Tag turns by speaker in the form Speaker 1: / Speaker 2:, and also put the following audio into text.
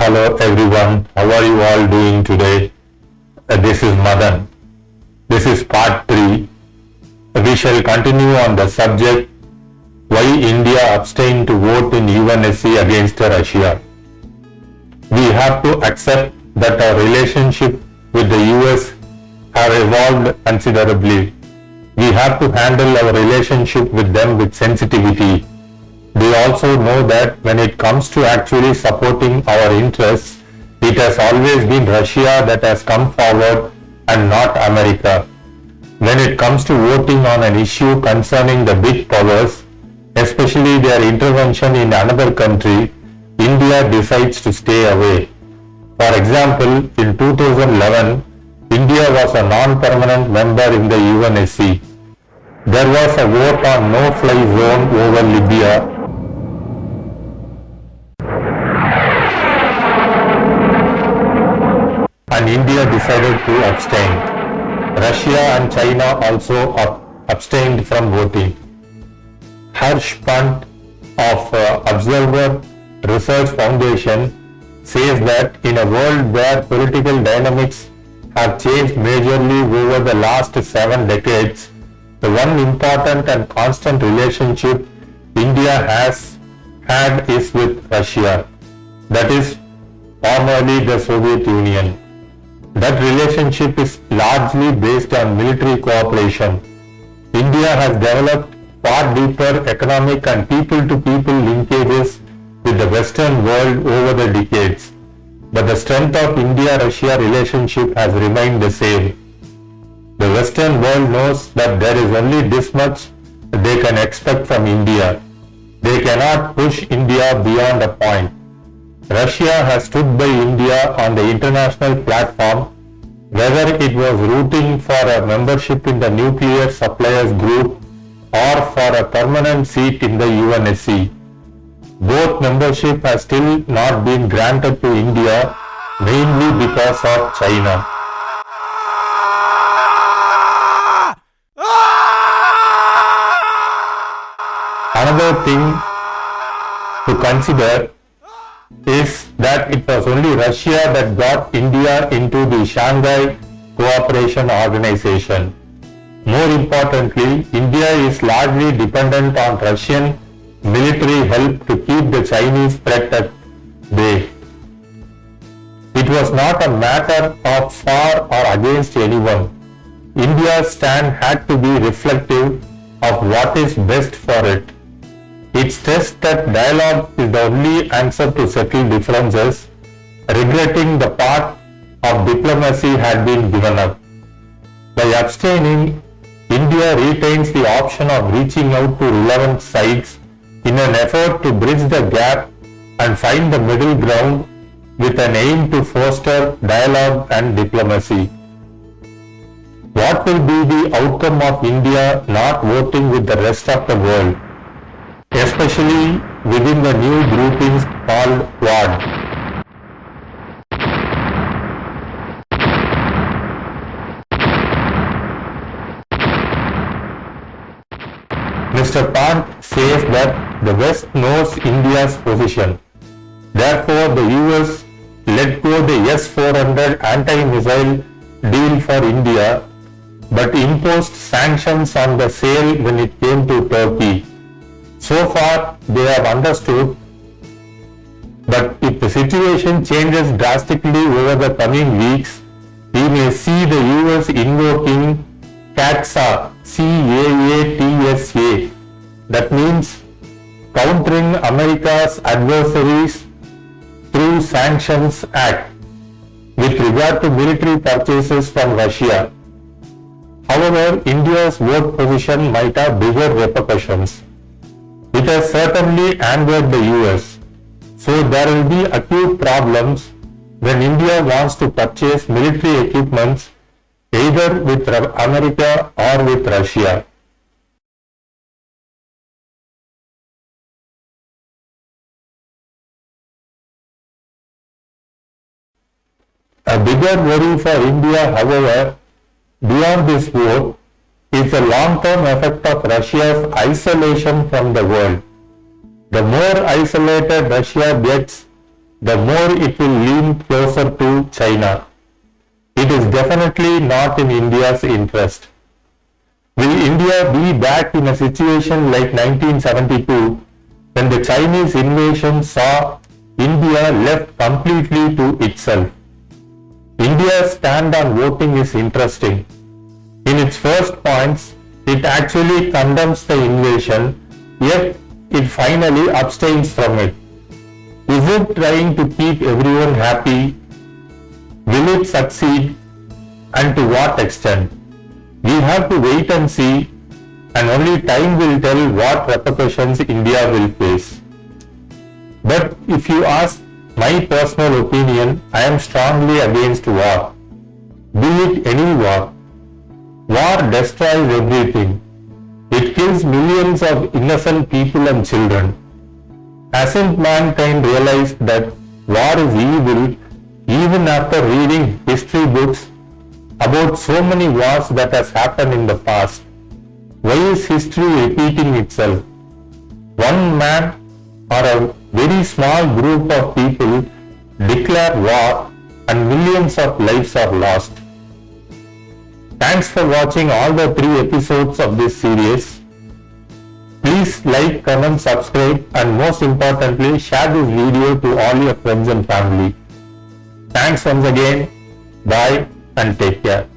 Speaker 1: Hello everyone, how are you all doing today? This is Madan. This is part 3. We shall continue on the subject why India abstained to vote in UNSC against Russia. We have to accept that our relationship with the US have evolved considerably. We have to handle our relationship with them with sensitivity. We also know that when it comes to actually supporting our interests, it has always been Russia that has come forward and not America. When it comes to voting on an issue concerning the big powers, especially their intervention in another country, India decides to stay away. For example, in 2011, India was a non-permanent member in the UNSC. There was a vote on no-fly zone over Libya. And India decided to abstain. Russia and China also abstained from voting. Harsh Pant of Observer Research Foundation says that in a world where political dynamics have changed majorly over the last 7 decades, the one important and constant relationship India has had is with Russia, that is, formerly the Soviet Union. That relationship is largely based on military cooperation. India has developed far deeper economic and people-to-people linkages with the Western world over the decades. But the strength of India-Russia relationship has remained the same. The Western world knows that there is only this much they can expect from India. They cannot push India beyond a point. Russia has stood by India on the international platform, whether it was rooting for a membership in the nuclear suppliers group or for a permanent seat in the UNSC. Both membership has still not been granted to India, mainly because of China. Another thing to consider is that it was only Russia that got India into the Shanghai Cooperation Organization. More importantly, India is largely dependent on Russian military help to keep the Chinese threat at bay. It was not a matter of for or against anyone. India's stand had to be reflective of what is best for it. It stressed that dialogue is the only answer to settle differences, regretting the part of diplomacy had been given up. By abstaining, India retains the option of reaching out to relevant sides in an effort to bridge the gap and find the middle ground with an aim to foster dialogue and diplomacy. What will be the outcome of India not voting with the rest of the world, especially within the new groupings called Quad? Mr. Pant says that the West knows India's position. Therefore, the US let go the S-400 anti-missile deal for India, but imposed sanctions on the sale when it came to Turkey. So far, they have understood, but if the situation changes drastically over the coming weeks, we may see the US invoking CAATSA, C-A-A-T-S-A. That means countering America's adversaries through Sanctions Act with regard to military purchases from Russia. However, India's vote position might have bigger repercussions. It has certainly angered the US, so there will be acute problems when India wants to purchase military equipments either with America or with Russia. A bigger worry for India, however, beyond this vote, is the long-term effect of Russia's isolation from the world. The more isolated Russia gets, the more it will lean closer to China. It is definitely not in India's interest. Will India be back in a situation like 1972 when the Chinese invasion saw India left completely to itself? India's stand on voting is interesting. In its first points, it actually condemns the invasion, yet it finally abstains from it. Is it trying to keep everyone happy? Will it succeed? And to what extent? We have to wait and see, and only time will tell what repercussions India will face. But if you ask my personal opinion, I am strongly against war. Be it any war. War destroys everything. It kills millions of innocent people and children. Hasn't mankind realized that war is evil even after reading history books about so many wars that has happened in the past? Why is history repeating itself? One man or a very small group of people declare war and millions of lives are lost. Thanks for watching all the 3 episodes of this series. Please like, comment, subscribe, and most importantly, share this video to all your friends and family. Thanks once again. Bye and take care.